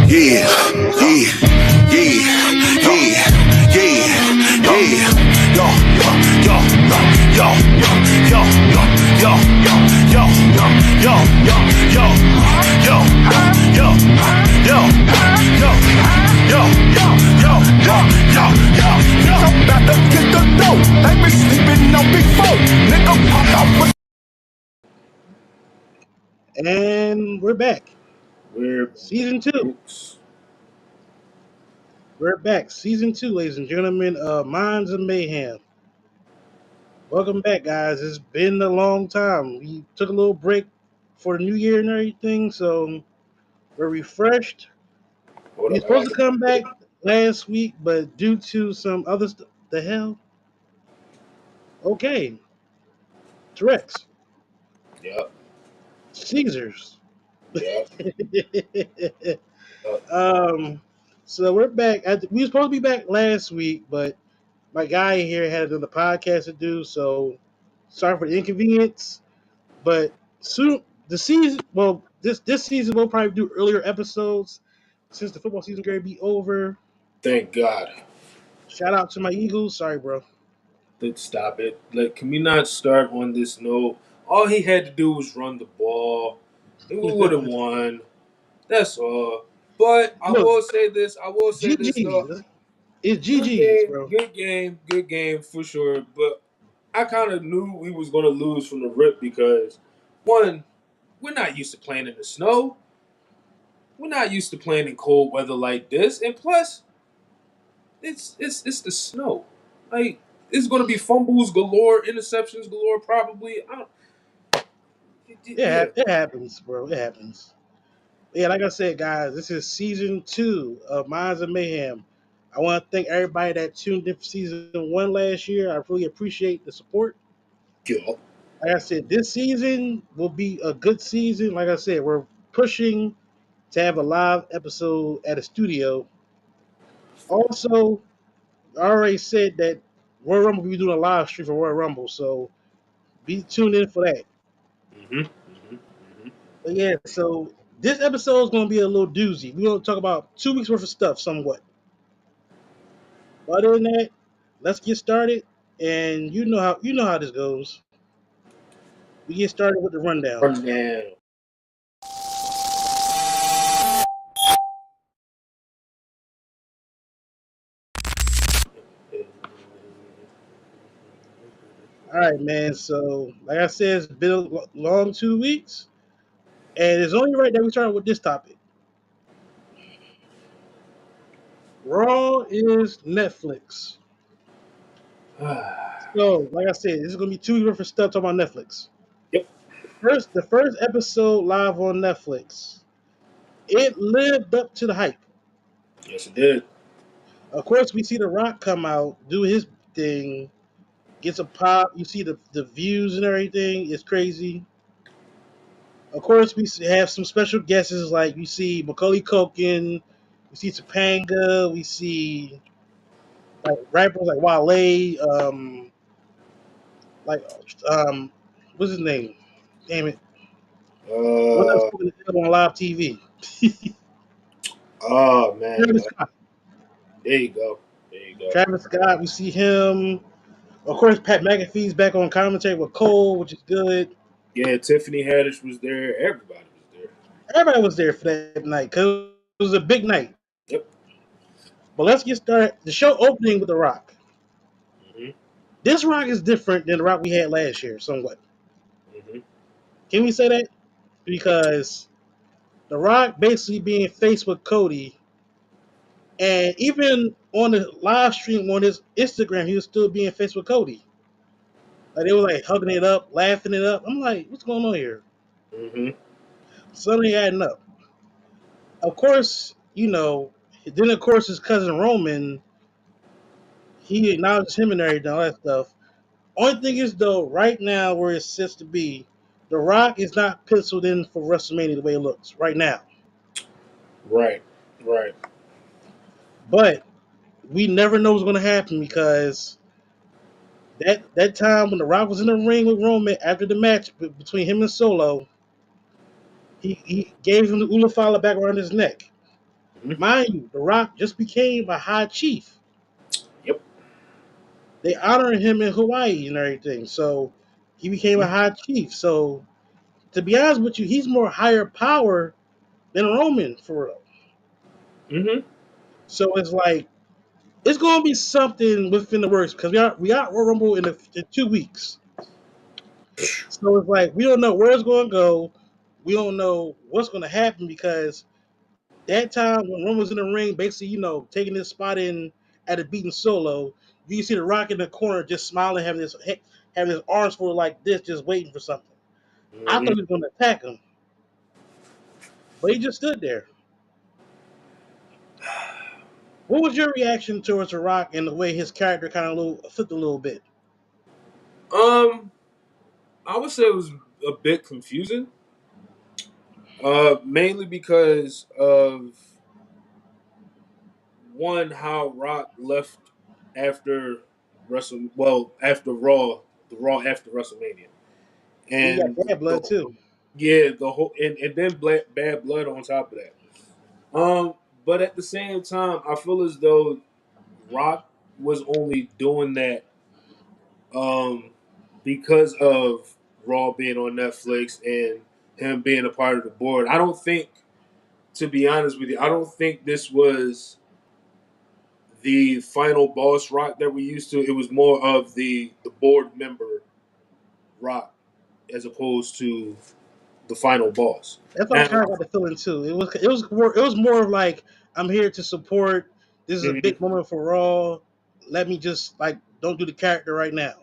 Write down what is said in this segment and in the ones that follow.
Yeah, yeah, yeah, yeah, yeah, yeah. Yo, yo, yo, yo, yo, yo, yo, yo, yo, yo, yo, yo, yo, yo, yo, yo, yo, yo, yo. I'm about to get the dough. Ain't been sleeping on before. Nigga pop out with. And we're back. We're Season 2. We're back. Season 2, ladies and gentlemen. Minds of Mayhem. Welcome back, guys. It's been a long time. We took a little break for the new year and everything, so we're refreshed. Hold We were up, I supposed got to come back last week, but due to some other stuff, the hell? Okay. Trex. Yep, Caesars. yep. um, so we're back. We were supposed to be back last week, but my guy here had another podcast to do, so sorry for the inconvenience. But soon the season, well, this season we'll probably do earlier episodes since the football season going to be over. Thank God. Shout out to my Eagles. Sorry, bro. Let's stop it. Like, can we not start on this note? All he had to do was run the ball, and we would have won. That's all. But I Look, will say this. I will say this though. GG's. It's GG's, bro. Good game for sure. But I kind of knew we was gonna lose from the rip because one, we're not used to playing in the snow. We're not used to playing in cold weather like this, and plus, it's the snow. Like it's gonna be fumbles galore, interceptions galore, probably. I don't. Yeah, It happens, bro. It happens. Yeah, like I said, guys, this is season 2 of Minds of Mayhem. I want to thank everybody that tuned in for season 1 last year. I really appreciate the support. yeah. Like I said, this season will be a good season. Like I said, we're pushing to have a live episode at a studio. Also, I already said that Royal Rumble will be doing a live stream for Royal Rumble, so be tuned in for that. But yeah, so this episode is going to be a little doozy. We're going to talk about 2 weeks worth of stuff, somewhat. But other than that, let's get started. And you know how this goes. We get started with the rundown. Run down. All right, man. So, like I said, it's been a long 2 weeks, and it's only right that we start with this topic. Raw is Netflix. So, like I said, this is gonna be 2 weeks worth of stuff talking about Netflix. Yep. The first episode live on Netflix. It lived up to the hype. Yes, it did. Of course, we see The Rock come out, do his thing, gets a pop. You see the views and everything. It's crazy. Of course, we have some special guests like we see Macaulay Culkin, we see Topanga, we see like rappers like Wale, like um, what's his name? Damn it, one that's Uh. on live TV. Oh man. Travis Scott. There you go. There you go. Travis Scott, we see him. Of course, Pat McAfee's back on commentary with Cole, which is good. Yeah, Tiffany Haddish was there. Everybody was there. Everybody was there for that night because it was a big night. Yep. But let's get started. The show opening with The Rock. hmm This Rock is different than the Rock we had last year, somewhat. hmm Can we say that? Because The Rock basically being faced with Cody, and even on the live stream on his Instagram, he was still being faced with Cody. Like they were like hugging it up, laughing it up. I'm like, what's going on here? hmm Suddenly adding up. Of course, then of course his cousin Roman, he acknowledged him and everything, all that stuff. Only thing is though, right now where it sits to be, The Rock is not penciled in for WrestleMania the way it looks right now. Right. Right. But we never know what's going to happen because that time when The Rock was in the ring with Roman after the match between him and Solo, he gave him the Ula Fala back around his neck. Mhm. Mind you, The Rock just became a high chief. Yep. They honored him in Hawaii and everything. So he became a Mhm. high chief. So to be honest with you, he's more higher power than Roman for real. Mhm. So it's like it's gonna be something within the works because we got Royal Rumble in 2 weeks. So it's like we don't know where it's gonna go. We don't know what's gonna happen because that time when Roman was in the ring, basically, taking his spot in at a beaten solo, you see the Rock in the corner just smiling, having his arms folded like this, just waiting for something. I thought Mhm. he was going to attack him, but he just stood there. What was your reaction towards the Rock and the way his character kind of flipped a little bit? Um, I would say it was a bit confusing. Mainly because of one, how Rock left after after Raw, the Raw after WrestleMania, And he got and bad blood too. yeah, the whole and then bad blood on top of that. Um, but at the same time, I feel as though Rock was only doing that um because of Raw being on Netflix and him being a part of the board. I don't think, to be honest with you, I don't think this was the final boss Rock that we used to. It was more of the board member Rock as opposed to the final boss. That's what I Now, kind of got the feeling too. It was more of like I'm here to support. This is a mhm, big moment for Raw. Let me just like don't do the character right now.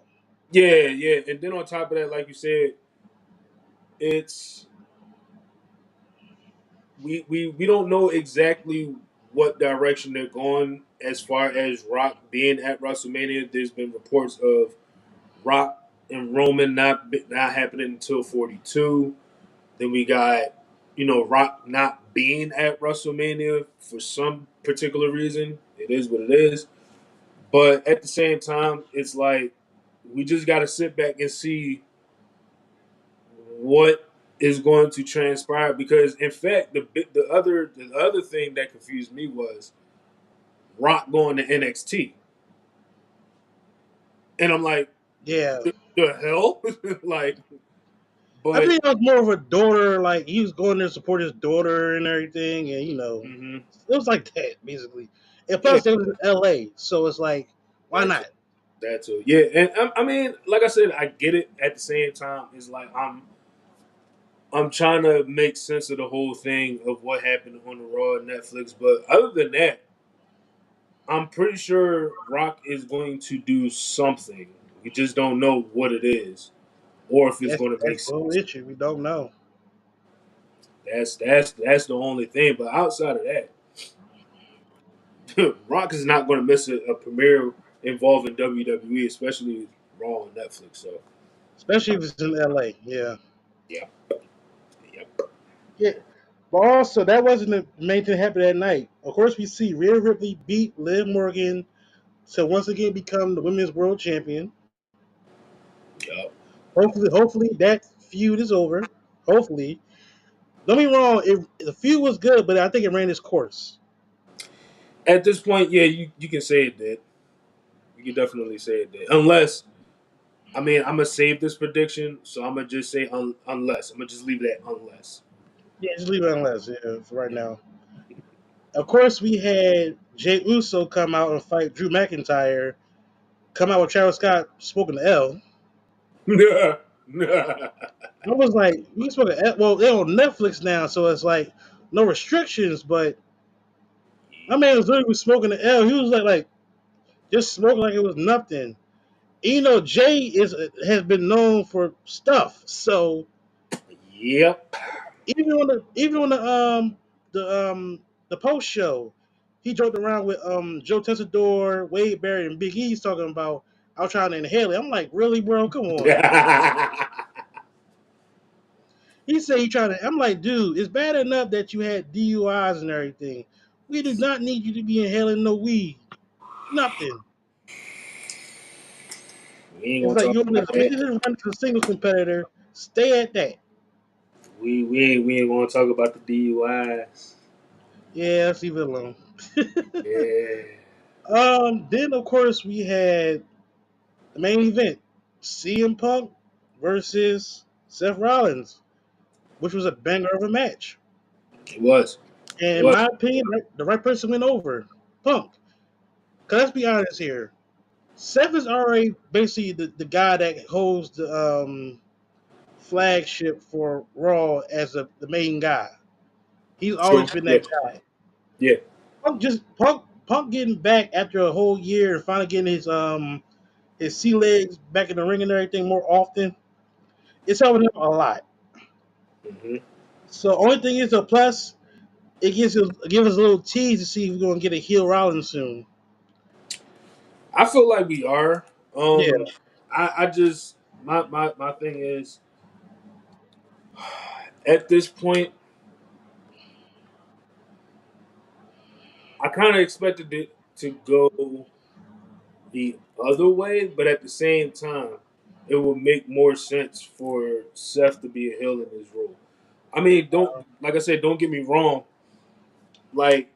yeah, yeah, and then on top of that, like you said, it's we don't know exactly what direction they're going as far as Rock being at WrestleMania. There's been reports of Rock and Roman not happening until 42. Then we got, Rock not being at WrestleMania for some particular reason. It is what it is. But at the same time, it's like we just got to sit back and see what is going to transpire. Because in fact, the other thing that confused me was Rock going to NXT, and I'm like, Yeah, the hell, like, I but think it was more of a daughter. Like he was going there to support his daughter and everything, and mhm, it was like that basically. And yeah, plus, they was in L.A., so it's like, why that not? too. That too. Yeah, and I mean, like I said, I get it. At the same time, it's like I'm trying to make sense of the whole thing of what happened on the Raw and Netflix. But other than that, I'm pretty sure Rock is going to do something. We just don't know what it is, or if it's That's going to make that's the whole sense. issue. We don't know, That's the only thing. But outside of that, Rock is not going to miss a premiere involving WWE, especially Raw on Netflix. So especially if it's in L.A. Yeah, yeah, yeah. yeah. But also, that wasn't the main thing that happened that night. Of course, we see Rhea Ripley beat Liv Morgan to once again become the women's world champion. Yep. Hopefully that feud is over. Hopefully, don't be wrong. The feud was good, but I think it ran its course. At this point, yeah, you can say it did. You can definitely say it did. Unless, I mean, I'm gonna save this prediction, so I'm gonna just say unless. I'm gonna just leave it at unless. Yeah, just leave it unless, yeah, for right now. Of course, we had Jay Uso come out and fight Drew McIntyre. Come out with Travis Scott smoking the L. Yeah. I was like, we smoking L. Well, they're on Netflix now, so it's like no restrictions. But my man was literally smoking the L. He was like just smoking like it was nothing. And, Jay has been known for stuff. So Yep. even on the post show, he joked around with Joe Tessador, Wade Barrett, and Big E's talking about I was trying to inhale it. I'm like, really, bro? Come on. He said he trying to. I'm like, dude, it's bad enough that you had DUIs and everything. We do not need you to be inhaling no weed. Nothing. We ain't It's gonna like talk you're on about this that. mission run to a singles competitor. Stay at that. We ain't gonna talk about the DUIs. Yeah, let's leave it alone. Yeah. Then of course we had the main event, CM Punk versus Seth Rollins, which was a banger of a match. It was. It And in was. my opinion, the right person went over, Punk. Cause let's be honest here, Seth is already basically the guy that holds the flagship for Raw as the main guy. He's True. always been Yeah. that guy. Yeah. Punk getting back after a whole year and finally getting his sea legs back in the ring and everything more often. It's helping him a lot. Hmm. So only thing is a plus, it give us a little tease to see if we're gonna get a heel Rollins soon. I feel like we are. Yeah. I just my thing is at this point I kind of expected it to go the other way, but at the same time, it would make more sense for Seth to be a heel in his role. I mean, don't like I said, don't get me wrong. Like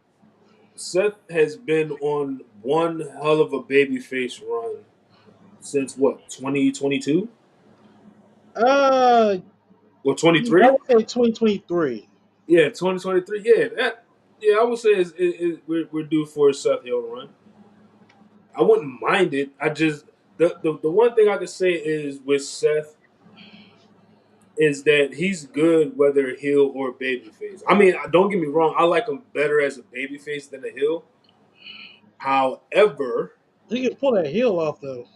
Seth has been on one hell of a babyface run since what 2022 Uh, or I 23? would say 2023. Yeah, 2023. Yeah, yeah, I would say we're due for a Seth Hill run. I wouldn't mind it. I just the one thing I could say is with Seth is that he's good whether heel or babyface. I mean, don't get me wrong. I like him better as a babyface than a heel. However, He can pull that heel off though.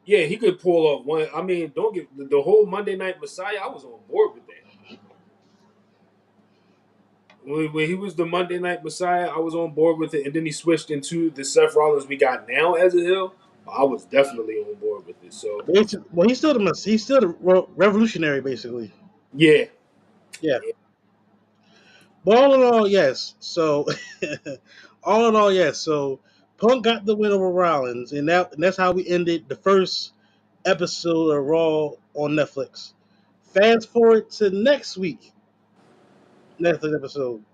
yeah, he could pull off one. I mean, don't get the whole Monday Night Messiah. I was on board with that. When he was the Monday Night Messiah, I was on board with it, and then he switched into the Seth Rollins we got now as a heel. I was definitely on board with it. So Well, he's still the revolutionary basically. yeah, Yeah. But all in all, yes. So all in all, yes. So Punk got the win over Rollins, and that's how we ended the first episode of Raw on Netflix. Fast forward to next week, Netflix episode.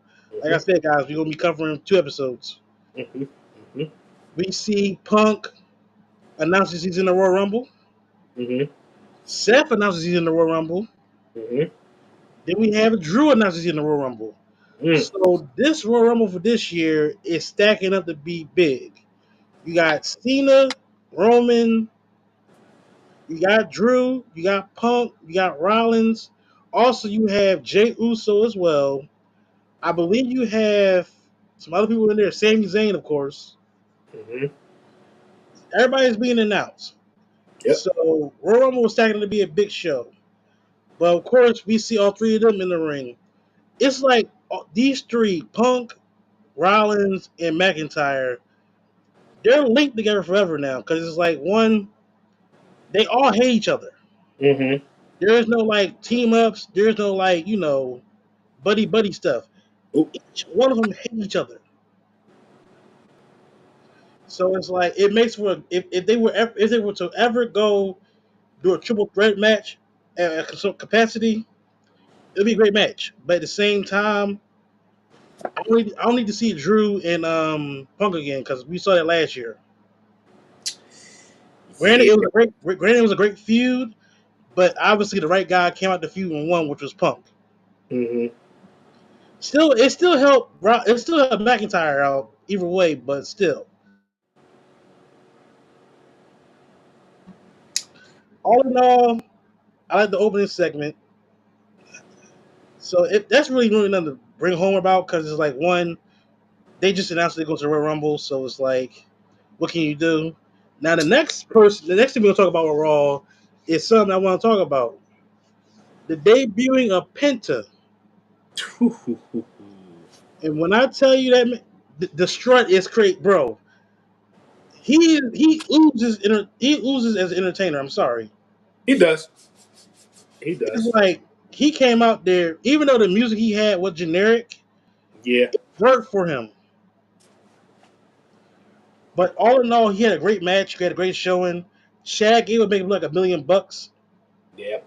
Like I hmm said, guys, we're gonna be covering 2 episodes. hmm hmm We see Punk announces he's in the Royal Rumble. hmm Seth announces he's in the Royal Rumble. hmm Then we have Drew announces he's in the Royal Rumble. mm. So this Royal Rumble for this year is stacking up to be big. You got Cena, Roman, you got Drew, you got Punk, you got Rollins. Also, you have Jay Uso as well. I believe you have some other people in there. Sami Zayn, of course. hmm Everybody's being announced. Yep. So Royal Rumble was stacking to be a big show. But of course, we see all three of them in the ring. It's like these three, Punk, Rollins, and McIntyre, they're linked together forever now because it's like one, they all hate each other. hmm There's no like team ups. There's no like buddy buddy stuff. Ooh. Each one of them hate each other. So it's like it makes for if they were to ever go do a triple threat match at some capacity, it'd be a great match. But at the same time, I don't need to see Drew and Punk again because we saw that last year. Yeah. Granted it was a great feud, but obviously the right guy came out the feud and won, which was Punk. hmm Still helped. It still helped McIntyre out either way, but still, all in all, I like the opening segment. So that's really nothing to bring home about because it's like one, they just announced they go to the Royal Rumble, so it's like, what can you do? Now the next thing we're gonna talk about with Raw is something I want to talk about: the debuting of Penta. And when I tell you that the strut is great, bro, he oozes as an entertainer. I'm sorry. He does. He It's does. like he came out there, even though the music he had was generic, Yeah. worked for him. But all in all, he had a great match. He had a great showing. Shaq Gable make him like $1 million. Yeah.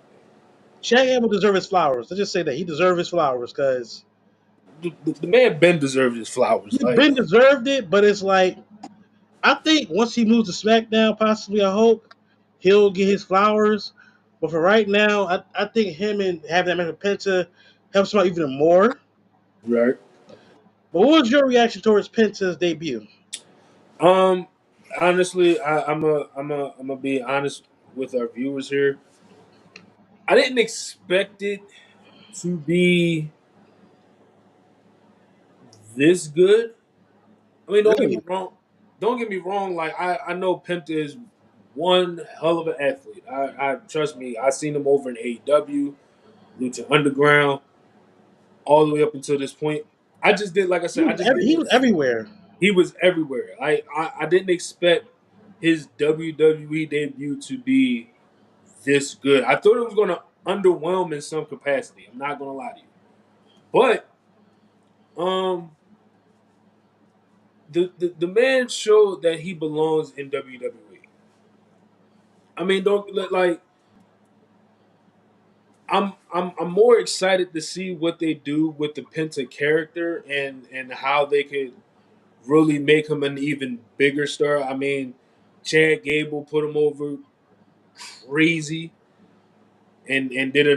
Shaq Gable deserves his flowers. Let's just say that he deserves his flowers because the man Ben deserved his flowers. He Like, been deserved it, but it's like I think once he moves to SmackDown, possibly I hope he'll get his flowers. But for right now, I think him and having that match with Penta helps him out even more. right? But what was your reaction towards Penta's debut? Um, honestly, I'm gonna be honest with our viewers here. I didn't expect it to be this good. I mean, don't get me Really? wrong. Don't get me wrong. Like I know Penta is one hell of an athlete. I trust me. I seen him over in AEW, Lucha Underground, all the way up until this point. I just did, like I said, I just He didn't. was everywhere. He was everywhere. I didn't expect his WWE debut to be this good. I thought it was going to underwhelm in some capacity. I'm not going to lie to you, but um, the man showed that he belongs in WWE. I mean, don't like. I'm more excited to see what they do with the Penta character and how they could really make him an even bigger star. I mean, Chad Gable put him over crazy and did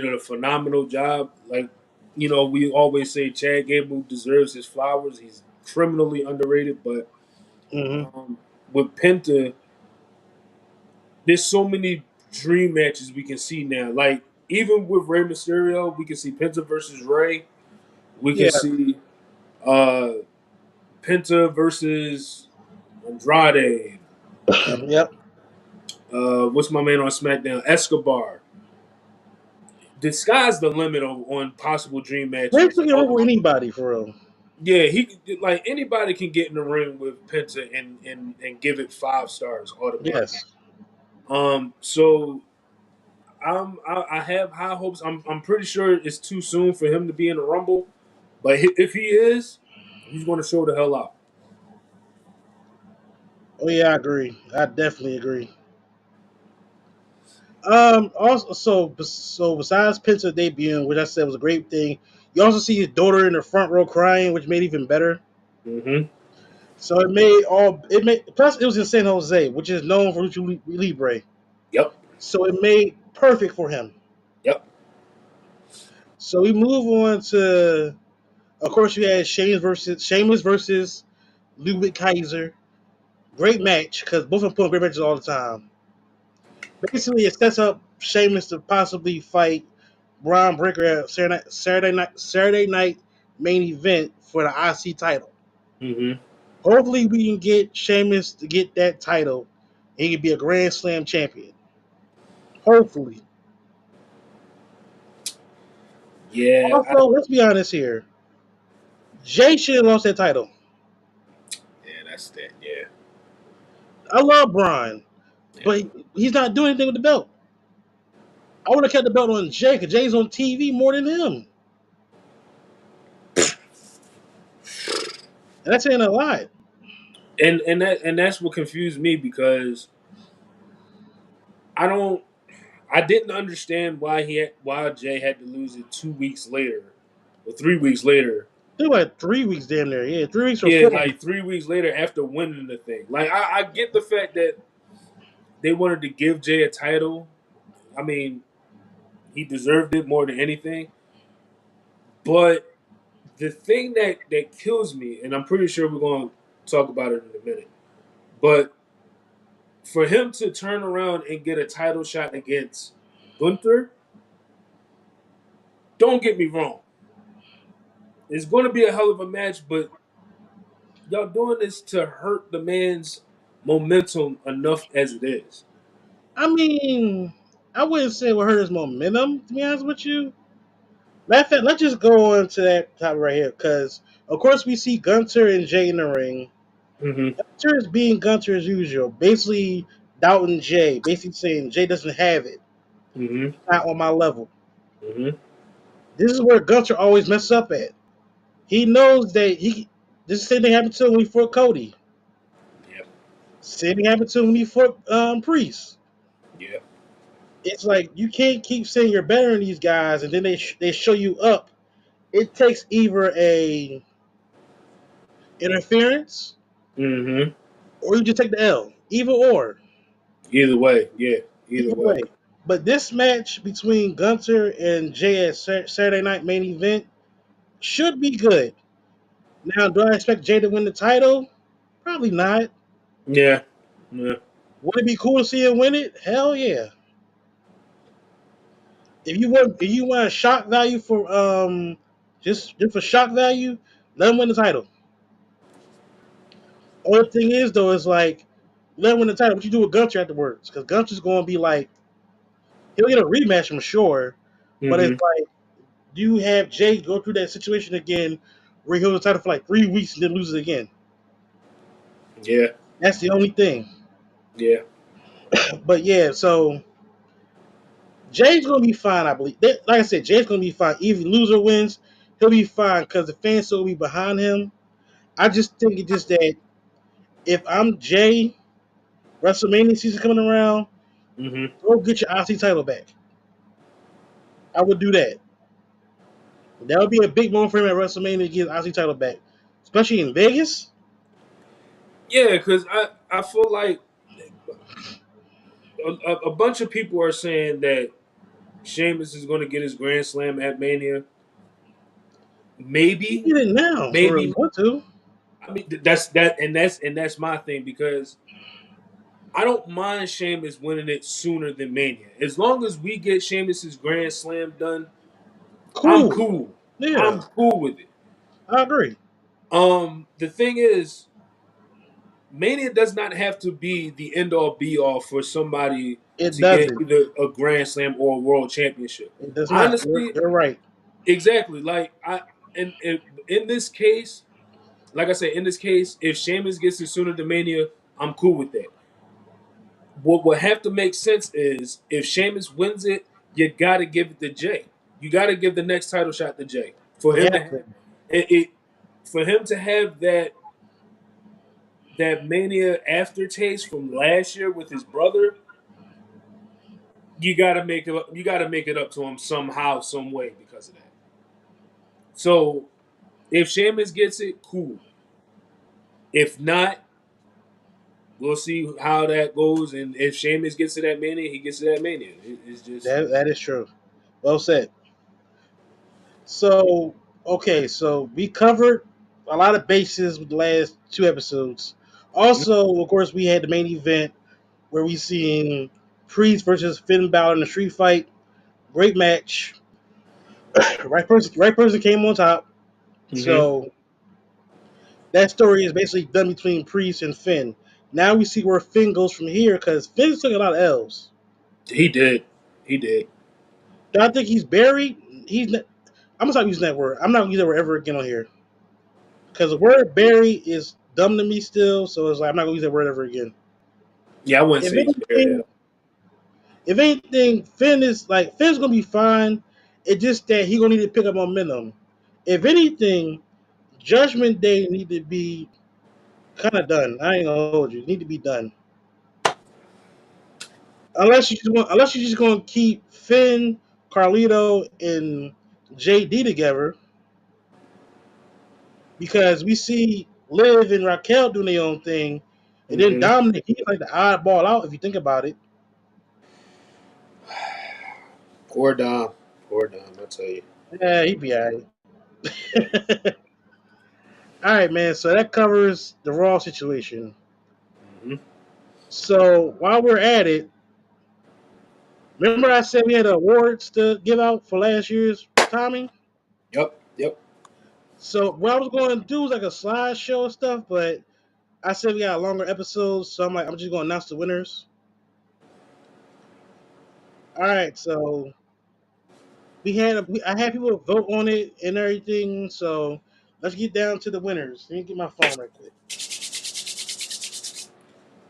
a phenomenal job. Like, we always say Chad Gable deserves his flowers. He's criminally underrated, but Hmm. um, with Penta, there's so many dream matches we can see now. Like, even with Rey Mysterio, we can see Penta versus Rey. We can Yeah. see uh, Penta versus Andrade. Yep. What's my man on SmackDown? Escobar. The sky's the limit on possible dream matches. Basically, work with anybody for real. Yeah, like anybody can get in the ring with Penta and give it 5 stars automatically. Yes. So I have high hopes. I'm pretty sure it's too soon for him to be in the Rumble, but if he is, he's going to show the hell out. Oh yeah, I agree. I definitely agree. Also, so besides Penta debuting, which I said was a great thing, you also see his daughter in the front row crying, which made it even better. Hmm. So it made plus it was in San Jose, which is known for Lucha Libre. Yep. So it made perfect for him. Yep. So we move on to, of course, you had Sheamus versus Ludwig Kaiser. Great match because both of them put on great matches all the time. Basically, it sets up Sheamus to possibly fight Braun Breaker at Saturday night main event for the IC title. Hmm. Hopefully, we can get Sheamus to get that title. And he can be a Grand Slam champion. Hopefully. Yeah. Also, let's be honest here. Jay should have lost that title. Yeah. That's that. Yeah. I love Braun, Yeah. but he's not doing anything with the belt. I would have kept the belt on Jay because Jay's on TV more than him. And that's saying a lot. And that's what confused me because I don't I didn't understand why Jay had to lose it 2 weeks later or 3 weeks later. They were like 3 weeks damn near. Yeah, 3 weeks or Yeah, 4 weeks. like 3 weeks later after winning the thing. Like I get the fact that they wanted to give Jay a title. I mean, he deserved it more than anything. But the thing that kills me, and I'm pretty sure we're going to talk about it in a minute, but for him to turn around and get a title shot against Gunther, don't get me wrong. It's going to be a hell of a match, but y'all doing this to hurt the man's momentum enough as it is. I mean, I wouldn't say it would hurt his momentum, to be honest with you. Matter of fact, let's just go on to that topic right here, because of course we see Gunter and Jay in the ring. Mm-hmm. Gunter is being Gunter as usual, basically doubting Jay, basically saying Jay doesn't have it, Mm-hmm. not on my level. Mm-hmm. This is where Gunter always messes up at. He knows that this same thing happened to him when he fought Cody. Yeah. Same thing happened to him when he fought Priest. Yeah. It's like you can't keep saying you're better than these guys, and then they show you up, it takes either a interference Mm-hmm. or you just take the L. Either or. Either way, yeah. Either Either way. way. But this match between Gunter and Jay at Saturday Night Main Event should be good. Now, do I expect Jay to win the title? Probably not. Yeah. Yeah. Would it be cool to see him win it? Hell yeah. If you want a shock value for just for shock value, let him win the title. Only thing is though is like let him win the title. What you do with Gunter afterwards? Because Gunter's going to be like he'll get a rematch, I'm sure. But it's Mm-hmm. like do you have Jay go through that situation again where he holds the title for like 3 weeks and then loses again? Yeah. That's the only thing. Yeah. But yeah, so Jay's gonna be fine, I believe. Like I said, Jay's gonna be fine. Even loser wins, he'll be fine because the fans still will be behind him. I just think it's just that if I'm Jay, WrestleMania season coming around, Mm-hmm. go get your IC title back. I would do that. That would be a big moment for him at WrestleMania to get his IC title back, especially in Vegas. Yeah, because I feel like a bunch of people are saying that Sheamus is going to get his Grand Slam at Mania. He Maybe, get it now for real. maybe. He want to. I mean, that's my thing because I don't mind Sheamus winning it sooner than Mania. As long as we get Sheamus's Grand Slam done, I'm Cool. cool. Yeah, I'm cool with it. I agree. The thing is, Mania does not have to be the end all be all for somebody It to get doesn't. either a Grand Slam or a World Championship. It does not. Honestly, You're right. exactly. Like in this case, like I said, in this case, if Sheamus gets it sooner than Mania, I'm cool with that. What would have to make sense is if Sheamus wins it, you got to give it to Jay. You got to give the next title shot to Jay for You him to have to. have it for him to have that Mania aftertaste from last year with his brother. You got to make it. You got to make it up to him somehow, some way because of that. So if Sheamus gets it, cool. If not, we'll see how that goes. And if Sheamus gets to that Mania, he gets to that Mania. It's just That is true. Well said. So okay, so we covered a lot of bases with the last two episodes. Also, of course, we had the main event where we seen Priest versus Finn Balor in a street fight. Great match. Right person came on top. mm-hmm. So that story is basically done between Priest and Finn. Now we see where Finn goes from here because Finn took a lot of L's. He did. He did. Do I think he's buried? I'm gonna stop using that word. I'm not gonna use that word ever again on here because the word "bury" is dumb to me still. So it's like I'm not gonna use that word ever again. Yeah, I wouldn't If say he's buried at anything, if anything, Finn's gonna be fine. It's just that he gonna need to pick up momentum. If anything, Judgment Day need to be kind of done. I ain't gonna hold you. It need to be done. Unless you're just gonna keep Finn, Carlito, and JD together, because we see Liv and Raquel doing their own thing, all. and then Mm-hmm. Dominic he's like the oddball out if you think about it. Poor Dom. Poor Dom, I tell you. Yeah, he'd be alright. All right, man. So that covers the Raw situation. Mm-hmm. So while we're at it, remember I said we had awards to give out for last year's Tommy. Yep. Yep. So what I was going to do was like a slideshow and stuff, but I said we got a longer episode, so I'm like I'm just going to announce the winners. All right, so I had people vote on it and everything. So let's get down to the winners. Let me get my phone right quick.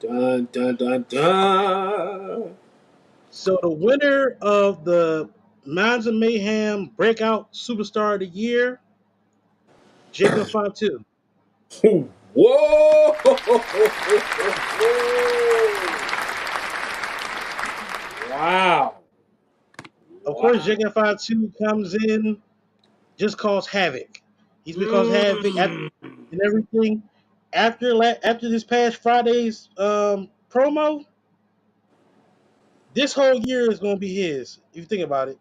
Dun dun dun dun. So the winner of the Minds of Mayhem Breakout Superstar of the Year, Jacob Fatu. Whoa! Wow! Of course, Wow! Jacob Fatu comes in just caused havoc. He's been causing havoc Mm. and everything. After this past Friday's promo, this whole year is going to be his. If you think about it,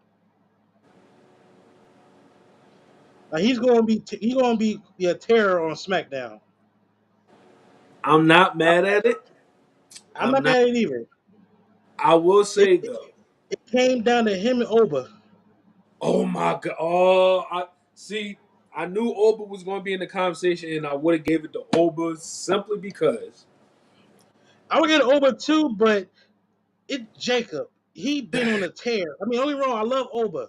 like he's going to be a terror on SmackDown. I'm not mad at it. I'm I'm not not. mad at it either. I will It, say it, though. it came down to him and Oba. Oh my god! Oh, I see. I knew Oba was going to be in the conversation, and I would have gave it to Oba simply because I would get Oba too, but it's Jacob. He been on a tear. I mean, only wrong. I love Oba.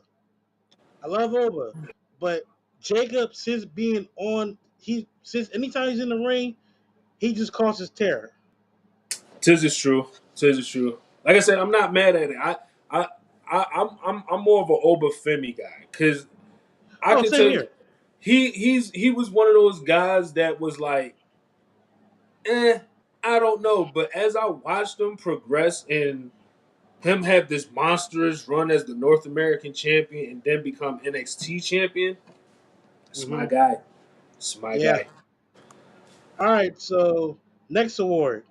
I love Oba, but Jacob since being on, he since anytime he's in the ring, he just causes terror. tis is true. Tis is true. Like I said, I'm not mad at it. I, I'm more of an Oba Femi guy because I Oh, can same tell you here. he was one of those guys that was like, I don't know. But as I watched him progress and him have this monstrous run as the North American champion and then become NXT champion, it's my Hmm. guy. It's my Yeah. guy. All right. So next award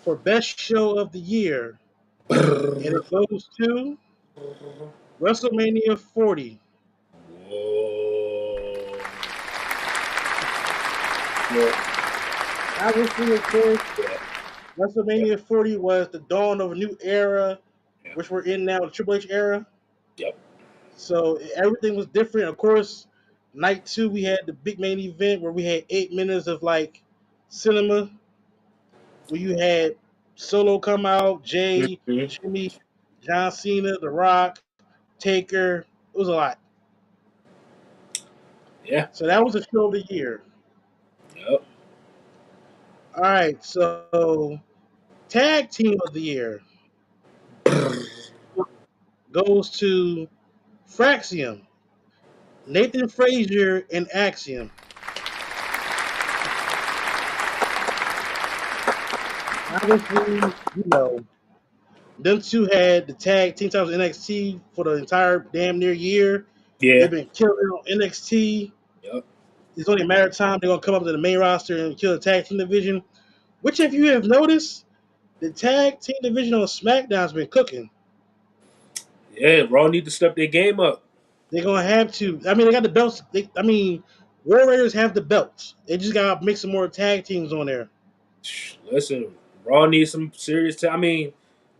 for best show of the year, and it goes to WrestleMania 40. Whoa. Yeah. Obviously, of course, Yeah. Yep. WrestleMania 40 was the dawn of a new era, Yep. which we're in now, the Triple H era. Yep. So everything was different. Of course, night two we had the big main event where we had 8 minutes of like cinema, where you had Solo come out, Jay, Mhm. Jimmy, John Cena, The Rock, Taker. It was a lot. Yeah. So that was the show of the year. Yep. All right, so tag team of the year goes to Fraxium, Nathan Frazier, and Axiom. Obviously, them two had the tag team titles in NXT for the entire damn near year. Yeah. They've been killing on NXT. Yep. It's only a matter of time they're gonna come up to the main roster and kill the tag team division. Which, if you have noticed, the tag team division on SmackDown's been cooking. Yeah. Raw need to step their game up. They're gonna have to. I mean, they got the belts. War Raiders have the belts. They just gotta make some more tag teams on there. Listen, Raw needs some serious. I mean,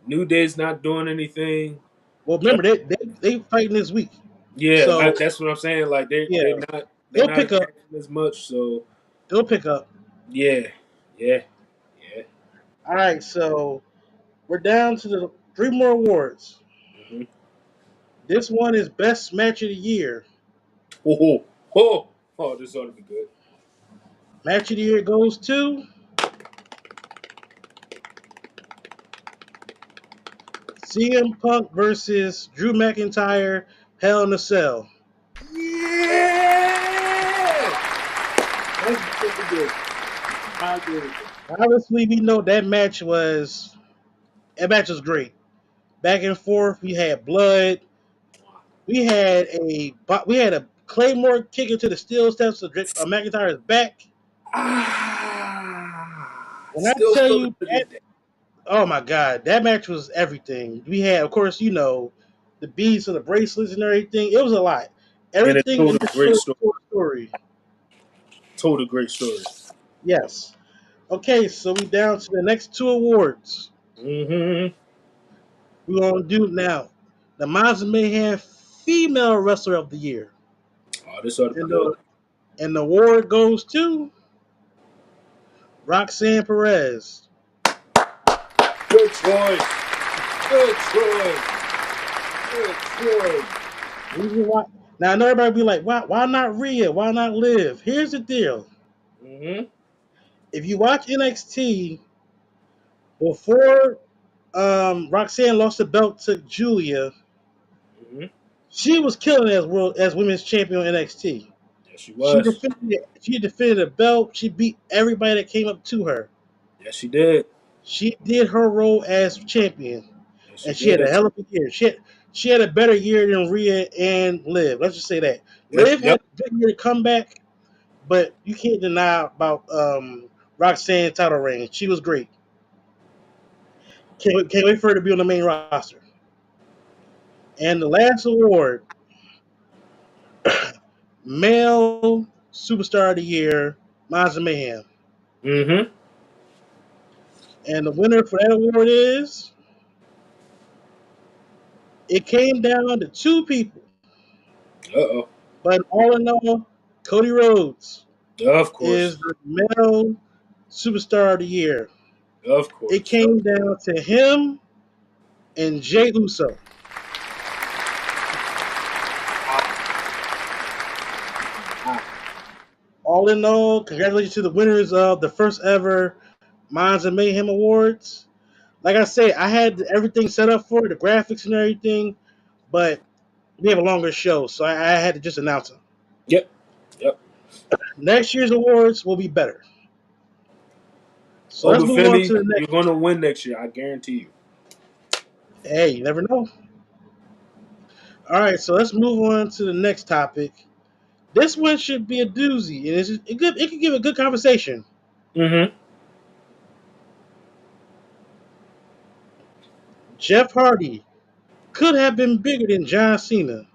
New Day's not doing anything. Well, Just, remember they fighting this week, yeah, so that's what I'm saying. Like yeah, they're it'll not pick up. attacking as much. So It'll pick up. yeah, yeah, yeah. All right, so we're down to the three more awards. Mm-hmm. This one is best match of the year. Oh, oh, oh, this ought to be good. Match of the year goes to CM Punk versus Drew McIntyre, Hell in a Cell. Yeah, that's really good. I agree with you. Obviously, we know that match was great. Back and forth, we had blood. We had a Claymore kick into the steel steps of McIntyre's back. When I Still tell feel you the that, good day. oh my god, that match was everything. We had, of course, the beads and the bracelets and everything. It was a lot. And it Everything told in a this great show story. told a story. Told a great story. Yes. Okay, so we down to the next two awards. Mm-hmm. We're gonna do now the Monster Mayhem Female Wrestler of the Year, Oh, this ought to be and good. the award goes to Roxanne Perez. Good choice. Good choice. Good choice. Reason why? Now I know everybody be like, why not Rhea? Why not Liv? Here's the deal: Mm-hmm. if you watch NXT before Roxanne lost the belt to Julia, Mm-hmm. she was killing as women's champion on NXT. Yes, she She was. defended she defended a belt. She beat everybody that came up to her. Yes, she did. She did her role as champion, Yes, she and she had a did. hell of a year. she had a better year than Rhea and Liv. Let's just say that. Yep. Liv had Yep. a big year to come back, but you can't deny about Roxanne title reign. She was great. Can't wait for her to be on the main roster. And the last award, male superstar of the year, Miles Mayhem. Mm-hmm. And the winner for that award is, it came down to two people. Uh-oh. But all in all, Cody Rhodes Of course. is the male superstar of the year. Of It course. came down to him and Jay Uso. All in all, congratulations to the winners of the first ever Minds and Mayhem Awards. Like I say, I had everything set up for it, the graphics and everything, but we have a longer show, so I had to just announce them. Yep. Yep. Next year's awards will be better. So let's move on to Obafemi, the you're next. gonna win next year. I guarantee you. Hey, you never know. All right, so let's move on to the next topic. This one should be a doozy, and it could give a good conversation. Mm-hmm. Jeff Hardy could have been bigger than John Cena.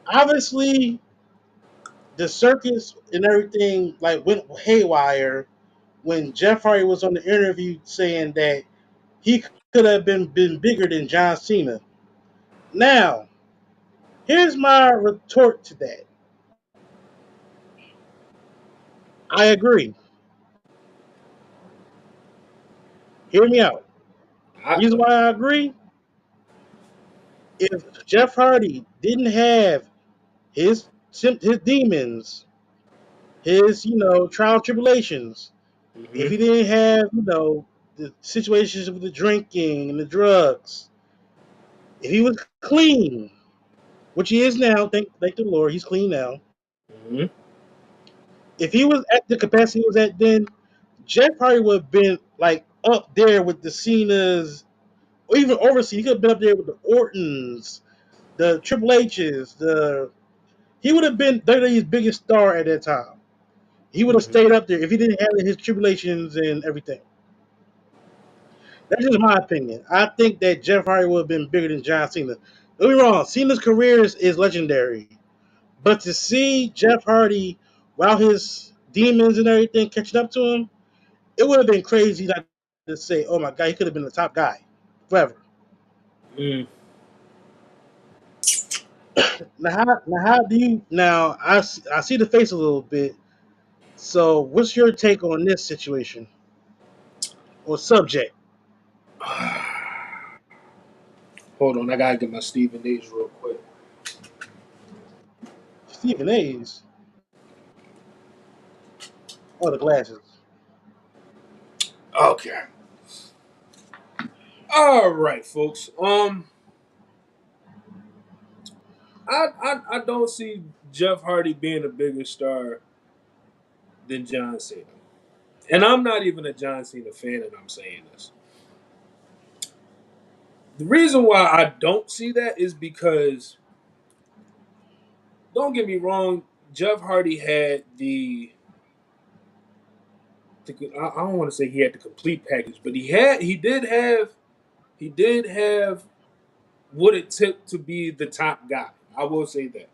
Obviously, the circus and everything like went haywire when Jeff Hardy was on the interview saying that he could have been bigger than John Cena. Now, here's my retort to that. I agree. Hear me out. I, Reason why I agree: if Jeff Hardy didn't have his demons, his trial tribulations, if mm-hmm. he didn't have the situations with the drinking and the drugs, if he was clean, which he is now, thank the Lord, he's clean now. Mm-hmm. If he was at the capacity he was at then, Jeff Hardy would have been like up there with the Cenas, or even overseas. He could have been up there with the Ortons, the Triple H's, the he would have been WWE's biggest star at that time. He would have Mm-hmm. stayed up there if he didn't have his tribulations and everything. That's just my opinion. I think that Jeff Hardy would have been bigger than John Cena. Don't be wrong, Cena's career is legendary. But to see Jeff Hardy, while his demons and everything catching up to him, it would have been crazy not to say, oh my God, he could have been the top guy forever. Mm. Now how do you, now I see the face a little bit. So what's your take on this situation or subject? Hold on, I gotta get my Stephen A's real quick. Stephen A's. Oh, the glasses. Okay. All right, folks. I don't see Jeff Hardy being a bigger star than John Cena, and I'm not even a John Cena fan, and I'm saying this. The reason why I don't see that is because, don't get me wrong, Jeff Hardy had I don't want to say he had the complete package, but he did have what it took to be the top guy. I will say that.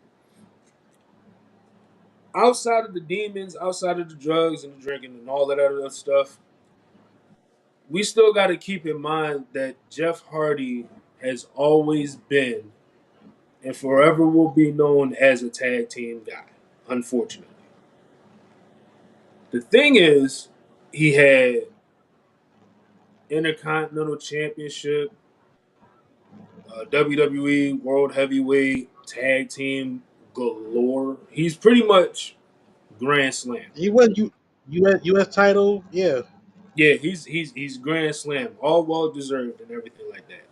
Outside of the demons, outside of the drugs and the drinking and all that other stuff, we still got to keep in mind that Jeff Hardy has always been and forever will be known as a tag team guy. Unfortunately, the thing is, he had Intercontinental Championship, WWE World Heavyweight Tag Team galore. He's pretty much Grand Slam. He won US title. Yeah, Yeah, he's Grand Slam, all well deserved and everything like that.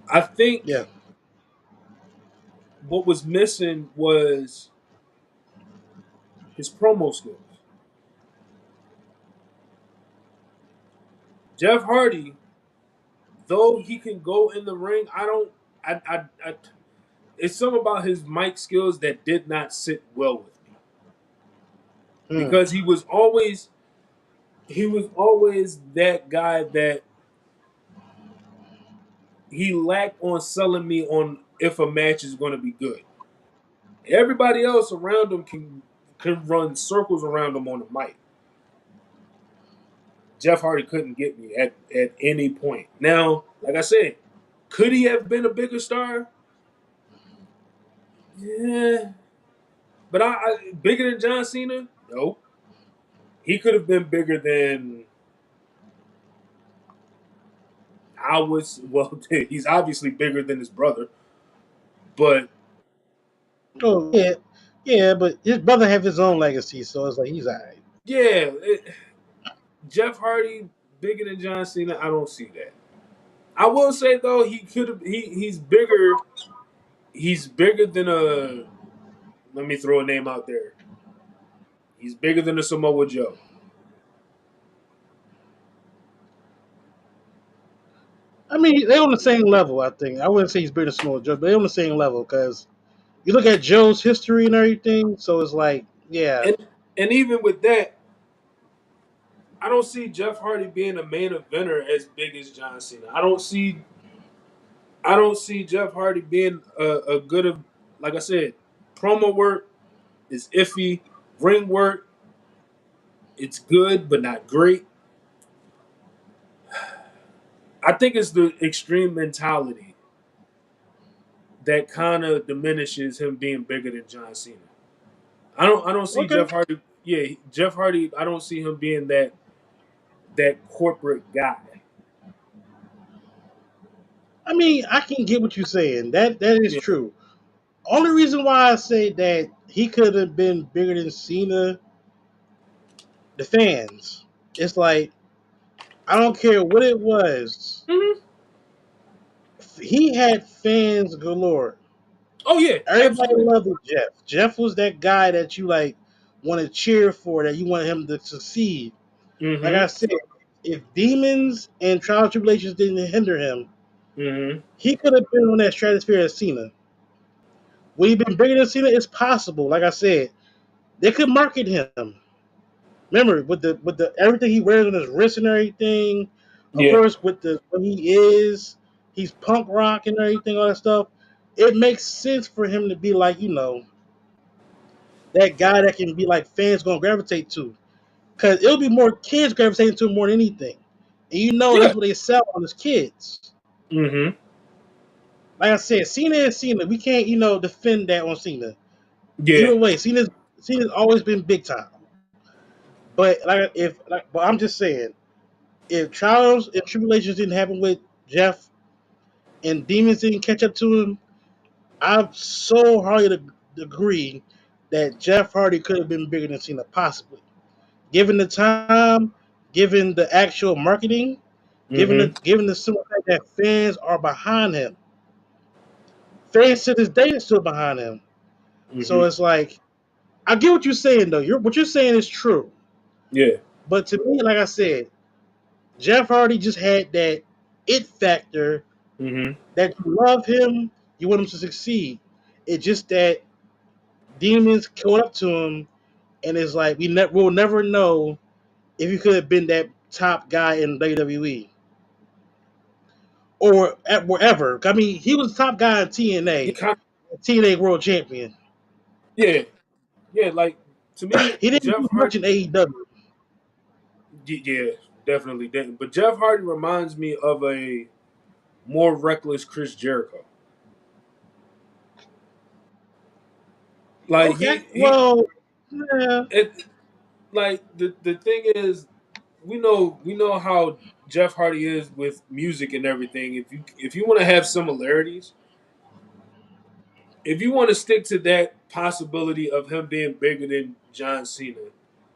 I think yeah. what was missing was his promo skills. Jeff Hardy, though he can go in the ring, I it's something about his mic skills that did not sit well with me Hmm. because he was always that guy that he lacked on selling me on if a match is going to be good. Everybody else around him can run circles around him on the mic. Jeff Hardy couldn't get me at any point. Now, like I said, could he have been a bigger star? Yeah, but I bigger than John Cena? No, he could have been bigger than I was. Well, he's obviously bigger than his brother, but Oh yeah, yeah, but his brother have his own legacy, so it's like he's alright. yeah, Jeff Hardy bigger than John Cena. I don't see that. I will say though, he could have. He's bigger. He's bigger than a. Let me throw a name out there. He's bigger than a Samoa Joe. I mean, they're on the same level. I think I wouldn't say he's bigger than Samoa Joe, but they're on the same level because you look at Joe's history and everything. So it's like, yeah, And even with that, I don't see Jeff Hardy being a main eventer as big as John Cena. I don't see Jeff Hardy being a good of, like I said, promo work is iffy, ring work it's good but not great. I think it's the extreme mentality that kind of diminishes him being bigger than John Cena. I don't see okay. Jeff Hardy. Yeah, Jeff Hardy. I don't see him being that corporate guy. I mean, I can get what you're saying. That is Yeah, true. Only reason why I say that he could have been bigger than Cena, the fans. It's like I don't care what it was. hmm. He had fans galore. Oh yeah, Everybody absolutely. loved Jeff. Jeff was that guy that you like want to cheer for, that you want him to succeed. Like Hmm. I said, if demons and trial and tribulations didn't hinder him, Hmm. he could have been on that stratosphere as Cena. Would he been bigger than Cena? It's possible. Like I said, they could market him. Remember, with the everything he wears on his wrist and everything, of Yeah, course, with the what he is, he's punk rock and everything, all that stuff. It makes sense for him to be like, that guy that can be like fans gonna gravitate to. Cause it'll be more kids gravitating to him more than anything. And yeah. that's what they sell on his kids. Hmm. Like I said, Cena is Cena. We can't, defend that on Cena. Yeah, Either way, Cena's always been big time. But I'm just saying, if trials and tribulations didn't happen with Jeff and demons didn't catch up to him, I'm so hard to agree that Jeff Hardy could have been bigger than Cena, possibly. Given the time, given the actual marketing, hmm. given the simple fact that fans are behind him. Fans to this day are still behind him. So Hmm. it's like I get what you're saying though. What you're saying is true. Yeah. But to me, like I said, Jeff Hardy just had that it factor Hmm. that you love him, you want him to succeed. It's just that demons caught up to him, and it's like we'll never know if he could have been that top guy in WWE or at wherever. I mean, he was the top guy in You TNA, kind TNA World Champion. yeah, yeah. Like to me, He didn't Jeff do much Hardy. in AEW. Yeah, definitely didn't. But Jeff Hardy reminds me of a more reckless Chris Jericho. Like Okay, well, yeah, it, like the thing is, we know how Jeff Hardy is with music and everything. If you want to have similarities, if you want to stick to that possibility of him being bigger than John Cena,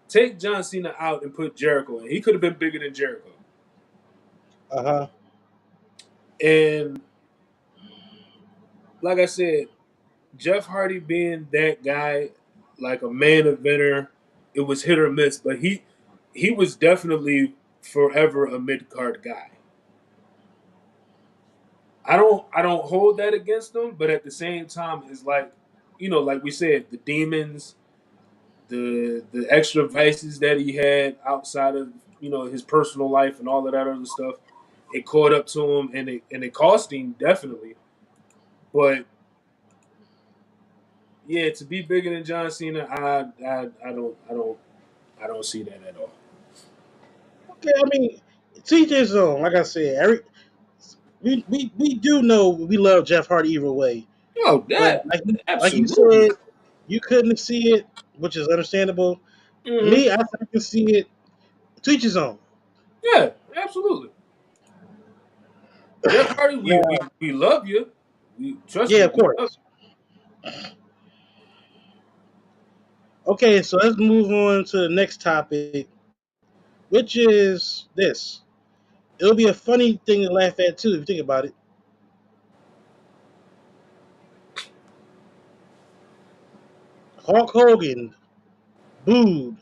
take John Cena out and put Jericho in. He could have been bigger than Jericho. uh huh. And like I said, Jeff Hardy being that guy, like a main eventer, it was hit or miss, but he was definitely forever a mid card guy. I don't hold that against him, but at the same time, it's like, like we said, the demons, the extra vices that he had outside of his personal life and all of that other stuff, it caught up to him, and it cost him definitely. But yeah, to be bigger than John Cena, I don't see that at all. Okay, I mean, teach his own. Like I said, we do know we love Jeff Hardy either way, Oh, but that like you absolutely. said, you couldn't see it, which is understandable. Hmm. Me, I can see it. Teach his own. Yeah, absolutely. Jeff Hardy, we, Now, we we love you. We trust yeah, me. of We love course. Okay, so let's move on to the next topic, which is this. It'll be a funny thing to laugh at too if you think about it. Hulk Hogan booed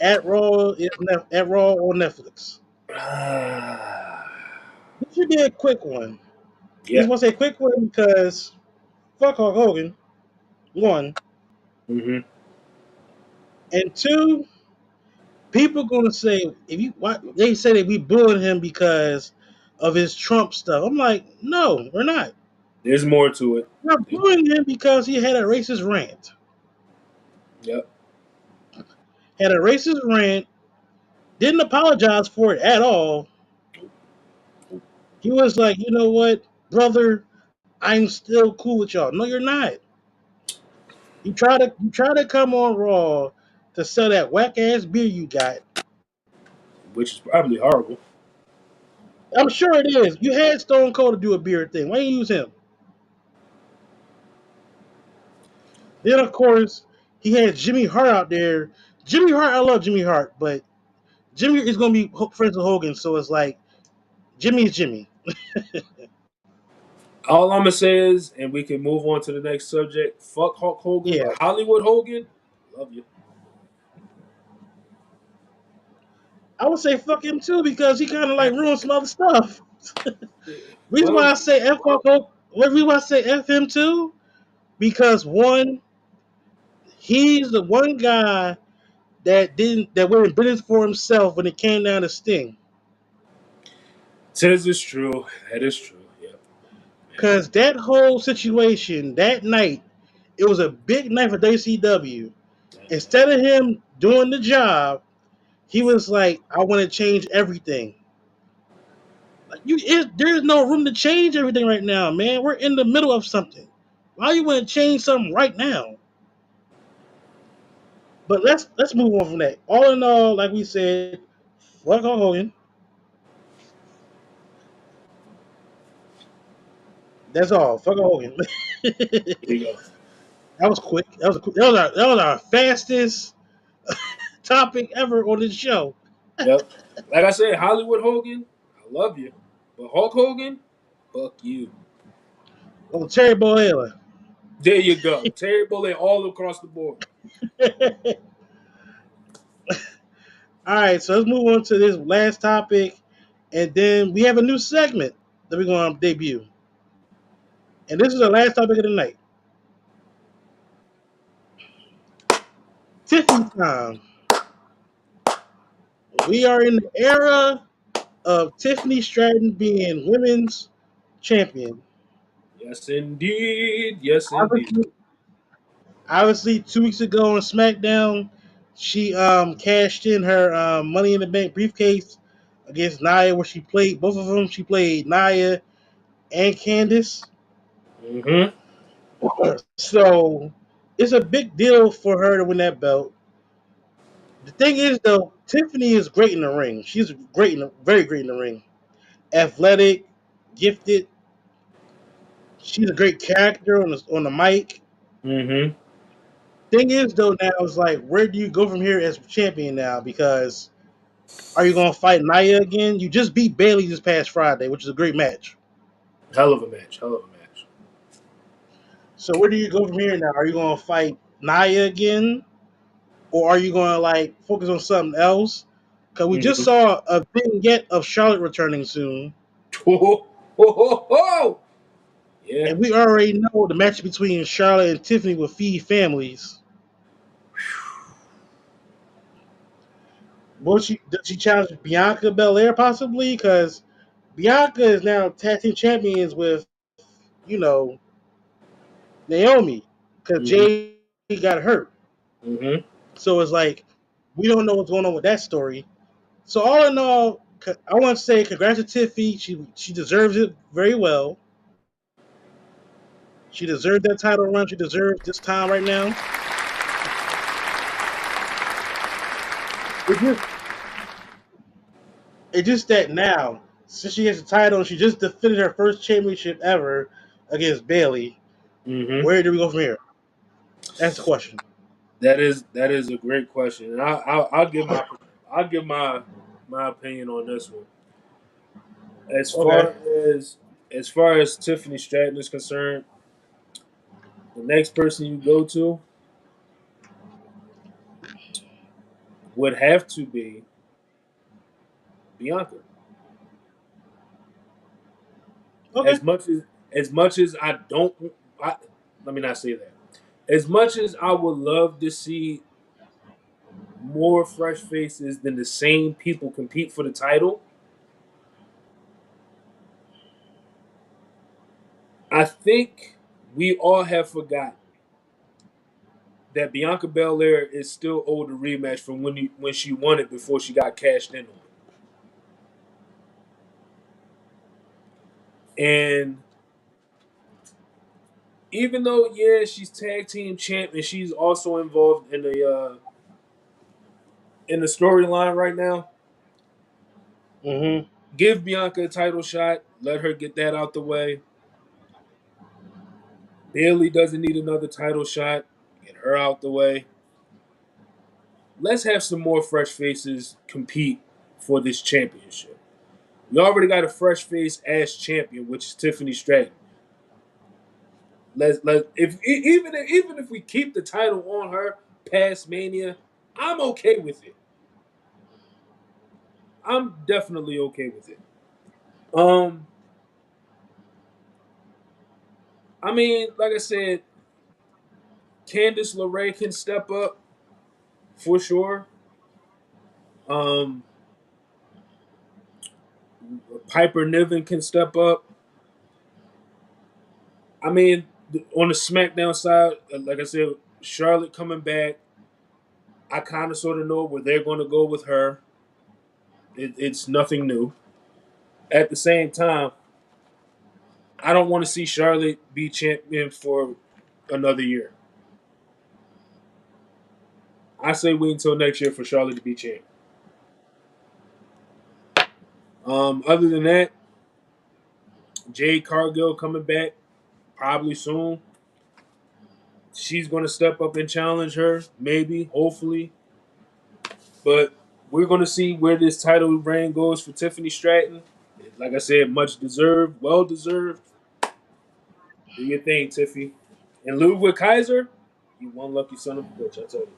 at Raw on Netflix. you. This should be a quick one. He's Yeah. gonna say quick one because fuck Hulk Hogan. One Hmm. and two, people gonna say if you why, they say that we booing him because of his Trump stuff. I'm like, no, we're not. There's more to it. We're booing him because he had a racist rant. Yep. Had a racist rant. Didn't apologize for it at all. He was like, you know what, brother, I'm still cool with y'all. No, you're not. You try to come on Raw to sell that whack ass beer you got. Which is probably horrible. I'm sure it is. You had Stone Cold to do a beer thing. Why didn't you use him? Then of course he had Jimmy Hart out there. Jimmy Hart, I love Jimmy Hart, but Jimmy is gonna be friends with Hogan, so it's like Jimmy is Jimmy. All I'm gonna say is, and we can move on to the next subject. Fuck Hulk Hogan, Yeah, but Hollywood Hogan, love you. I would say fuck him too because he kind of like ruined some other stuff. Reason why Well, I say F fuck Hogan, what reason why I say F him too? Because one, he's the one guy that went in business for himself when it came down to Sting. tis is true. That is true. Yep. Yep. Cause that whole situation that night, it was a big night for WCW. Instead of him doing the job, he was like, "I want to change everything." Like there's no room to change everything right now, man. We're in the middle of something. Why you want to change something right now? But let's move on from that. All in all, like we said, fuck Hulk Hogan. That's all. Fuck Hulk Hogan. Here you go. That was quick. That was our fastest topic ever on this show. Yep. Like I said, Hollywood Hogan, I love you, but Hulk Hogan, fuck you. Oh, Terry Bollea. There you go. Terry Bullet all across the board. All right, so let's move on to this last topic, and then we have a new segment that we're going to debut. And this is the last topic of the night. Tiffany time. We are in the era of Tiffany Stratton being women's champion. Yes, indeed. Yes, indeed. Obviously, obviously 2 weeks ago on SmackDown, she cashed in her Money in the Bank briefcase against Nia, where she played both of them. She played Nia and Candice. Mm-hmm. So it's a big deal for her to win that belt. The thing is, though, Tiffany is great in the ring. She's very great in the ring. Athletic, gifted. She's a great character on the mic. Mm-hmm. Thing is, though, now it's like, where do you go from here as champion now? Because are you going to fight Nia again? You just beat Bailey this past Friday, which is a great match. Hell of a match. Hell of a match. So where do you go from here now? Are you going to fight Nia again, or are you going to like focus on something else? Because we just Mm-hmm. saw a vignette of Charlotte returning soon. ho, ho, ho. Yeah. And we already know the match between Charlotte and Tiffany will feed families. Will she does she challenge Bianca Belair possibly? Because Bianca is now tag team champions with, you know, Naomi. Because Mm-hmm. Jay got hurt. Mm-hmm. So it's like we don't know what's going on with that story. So all in all, I want to say congrats to Tiffy. She deserves it very well. She deserved that title run. She deserves this time right now. It just it's just that now, since she has the title, she just defended her first championship ever against Bailey. Mm-hmm. Where do we go from here? That's the question. That is a great question, and I'll give my opinion on this one. As Okay. far as as far as Tiffany Stratton is concerned, the next person you go to would have to be Bianca. Okay. As much as I don't, I, let me not say that. As much as I would love to see more fresh faces than the same people compete for the title, I think we all have forgotten that Bianca Belair is still owed a rematch from when she won it before she got cashed in on. And even though yeah, she's tag team champ and she's also involved in the storyline right now, Mm-hmm. give Bianca a title shot. Let her get that out the way. Bailey doesn't need another title shot. Get her out the way. Let's have some more fresh faces compete for this championship. We already got a fresh face as champion, which is Tiffany Stratton. Let if even if we keep the title on her past Mania, I'm okay with it. I'm definitely okay with it. Um, I mean, like I said, Candice LeRae can step up for sure. Um, Piper Niven can step up. I mean, on the SmackDown side, like I said, Charlotte coming back. I kind of sort of know where they're going to go with her. It's nothing new. At the same time, I don't want to see Charlotte be champion for another year. I say wait until next year for Charlotte to be champ. Other than that, Jade Cargill coming back probably soon. She's going to step up and challenge her, maybe, hopefully. But we're going to see where this title reign goes for Tiffany Stratton. Like I said, much deserved, well deserved. Do your thing, Tiffy. And Ludwig Kaiser, you one lucky son of a bitch, I tell you.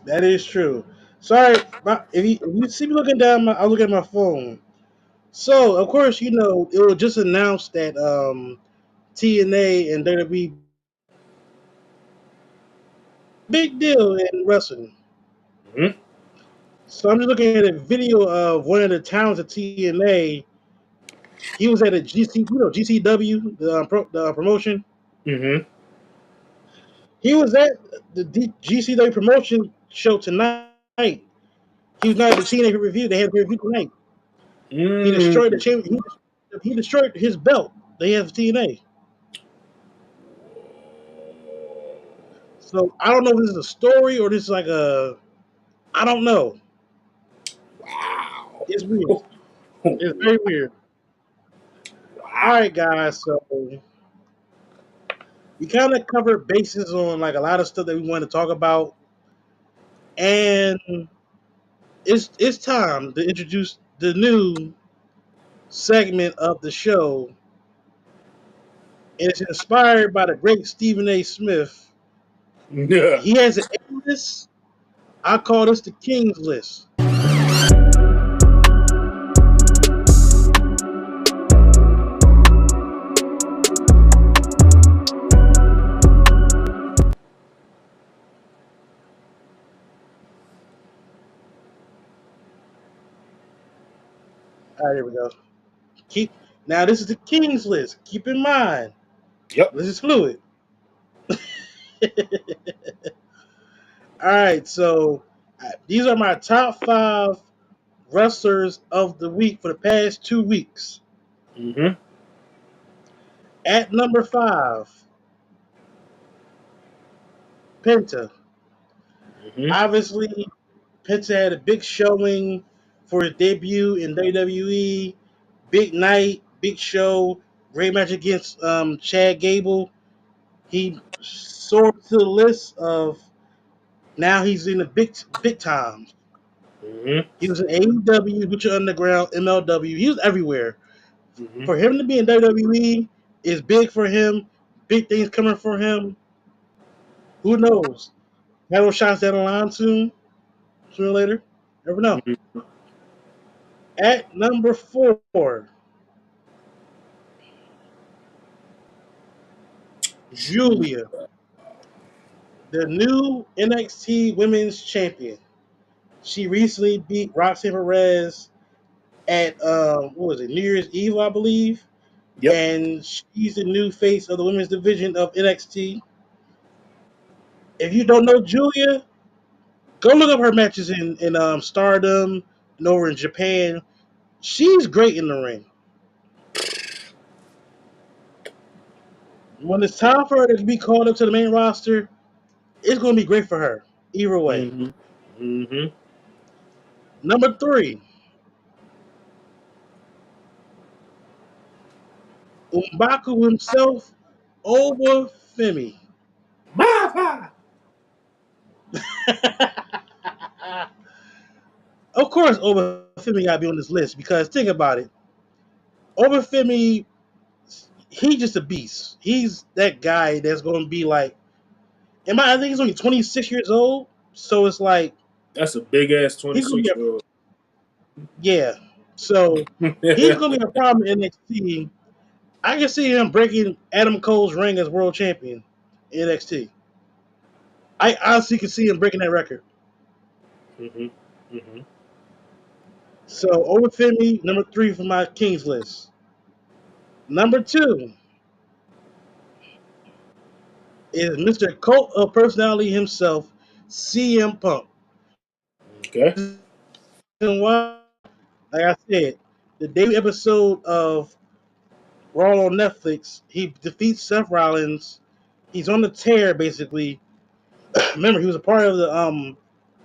That is true. Sorry, if you see me looking down, I look at my phone. So of course, it was just announced that TNA and WWE big deal in wrestling. Mm-hmm. So I'm just looking at a video of one of the towns of TNA. He was at a GCW, the promotion. Mm-hmm. He was at the GCW promotion show tonight. He was not at the TNA review. They had a review tonight. He destroyed the Mm-hmm. chamber. He destroyed his belt. They have TNA. So I don't know if this is a story or this is like a. I don't know. Wow. It's weird. It's very weird. All Wow. right, guys. So we kind of covered bases on like a lot of stuff that we want to talk about, and it's time to introduce the new segment of the show. And it's inspired by the great Stephen A. Smith. Yeah. He has an A list. I call this the King's list. All right, here we go. Keep Now this is the Kings list. Keep in mind, Yep. this is fluid. All right, so these are my top 5 wrestlers of the week for the past 2 weeks. Mm-hmm. At number 5, Penta. Mm-hmm. Obviously, Penta had a big showing for his debut in WWE. Big night, big show, great match against Chad Gable. He soared to the list of now he's in the big time. Mm-hmm. He was in AEW, Lucha Underground, MLW. He was everywhere. Mm-hmm. For him to be in WWE is big for him. Big things coming for him. Who knows? Title shots down the line soon, sooner or later. Never know. Mm-hmm. At number 4, Julia, the new NXT Women's Champion. She recently beat Roxanne Perez at what was it, New Year's Eve, I believe, Yep. and she's the new face of the women's division of NXT. If you don't know Julia, go look up her matches in Stardom and over in Japan. She's great in the ring. When it's time for her to be called up to the main roster, it's going to be great for her. Either way. Mm-hmm. Mm-hmm. Number 3, Umbaku himself, Oba Femi. Bye. Of course, Oba Femi got to be on this list because think about it. Oba Femi, he's just a beast. He's that guy that's going to be like, I think he's only 26 years old. So it's like, That's a big ass he's going to be 26 a, year old. yeah. So he's going to be a problem in NXT. I can see him breaking Adam Cole's ring as world champion in NXT. I honestly can see him breaking that record. Mm-hmm. Mm-hmm. So Oba Femi, number 3 for my Kings list. Number 2 is Mr. Cult of Personality himself, CM Punk. Okay. And why? Like I said, the debut episode of Raw on Netflix, he defeats Seth Rollins. He's on the tear, basically. Remember, he was a part of the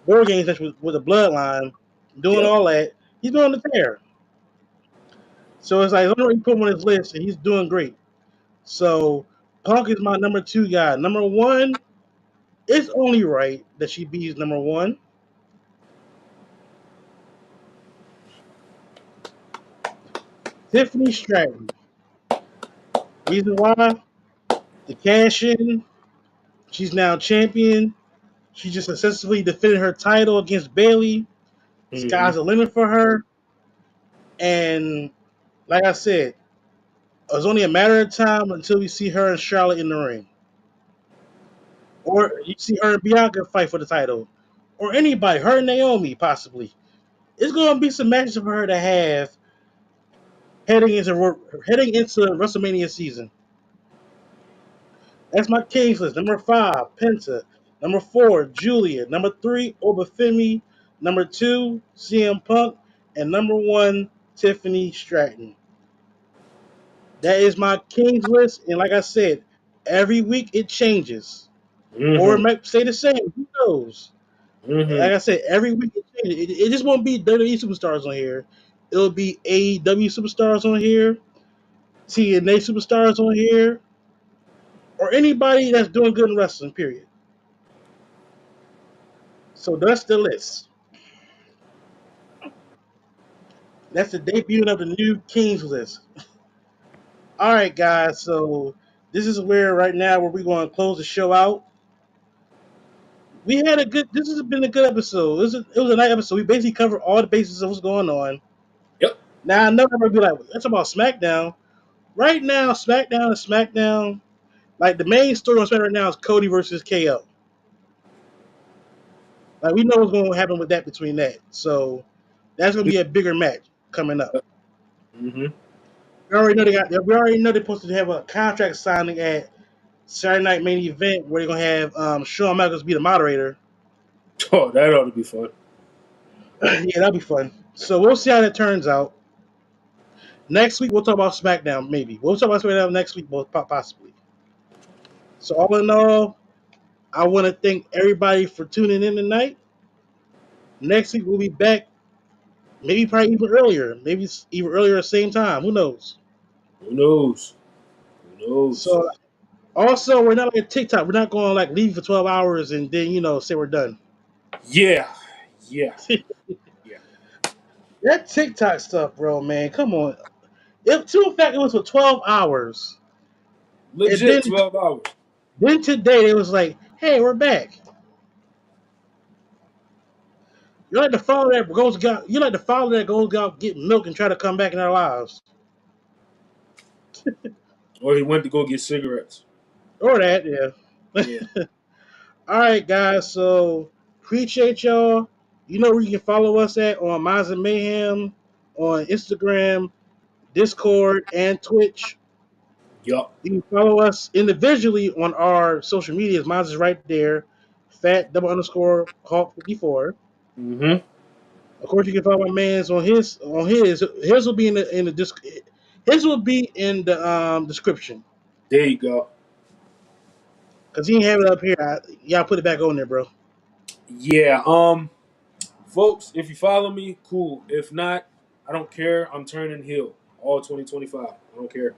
War Games with the Bloodline, doing Yep. all that. He's been on the tear. So it's like, I don't know, he put him on his list, and he's doing great. So Punk is my number 2 guy. Number 1, it's only right that she be number 1. Tiffany Stratton. Reason why? The cash in. She's now champion. She just successfully defended her title against Bailey. Mm-hmm. Sky's the limit for her. And like I said, it's only a matter of time until we see her and Charlotte in the ring. Or you see her and Bianca fight for the title. Or anybody, her and Naomi, possibly. It's going to be some matches for her to have heading into WrestleMania season. That's my Kings list. Number 5, Penta. Number 4, Julia. Number 3, Obafemi. Number 2, CM Punk. And number 1, Tiffany Stratton. That is my Kings list. And like I said, every week it changes. Or it Mm-hmm. might stay the same. Who knows? Mm-hmm. Like I said, every week it changes. It just won't be WWE superstars on here. It'll be AEW superstars on here, TNA superstars on here, or anybody that's doing good in wrestling, period. So that's the list. That's the debut of the new Kings list. All right, guys. So this is where right now where we're going to close the show out. We had a good. This has been a good episode. It was a nice episode. We basically covered all the bases of what's going on. Yep. Now I know everybody be like, "That's about SmackDown." Right now, SmackDown is SmackDown. Like the main story on SmackDown right now is Cody versus KO. Like we know what's going to happen with that between that. So that's going to be a bigger match coming up. Mm-hmm. We already know they got. We already know they're supposed to have a contract signing at Saturday Night Main Event where they're gonna have Shawn Michaels be the moderator. Oh, that ought to be fun. Yeah, that'll be fun. So we'll see how that turns out. Next week we'll talk about SmackDown. Maybe we'll talk about SmackDown next week, possibly. So all in all, I want to thank everybody for tuning in tonight. Next week we'll be back. Maybe probably even earlier. Maybe it's even earlier at the same time. Who knows? Who knows? Who knows? So also we're not like TikTok. We're not going to like leave for 12 hours and then say we're done. Yeah. Yeah. Yeah. That TikTok stuff, bro, man. Come on. To in fact, it was for 12 hours, and Legit 12 hours. then today it was like, "Hey, we're back." You like to follow that goes out. You like to follow that goes out, get milk, and try to come back in our lives, Or he went to go get cigarettes. or that, yeah. Yeah. All right, guys. So appreciate y'all. You know where you can follow us at on Minds and Mayhem on Instagram, Discord, and Twitch. Yup. You can follow us individually on our social medias. Mine is right there. Fat double underscore Hawk 54. Mm-hmm. Of course, you can follow my man's on his. His will be in the his will be in the description There you go. because he didn't have it up here. Y'all put it back on there, bro. Yeah. Folks, if you follow me, cool. If not, I don't care. I'm turning heel all 2025. I don't care.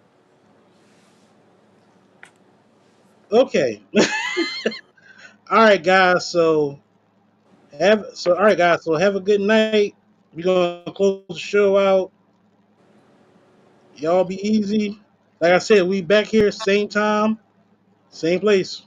Okay. All right, guys. All right, guys. So have a good night. We're gonna close the show out. Y'all be easy. Like I said, we back here same time, same place.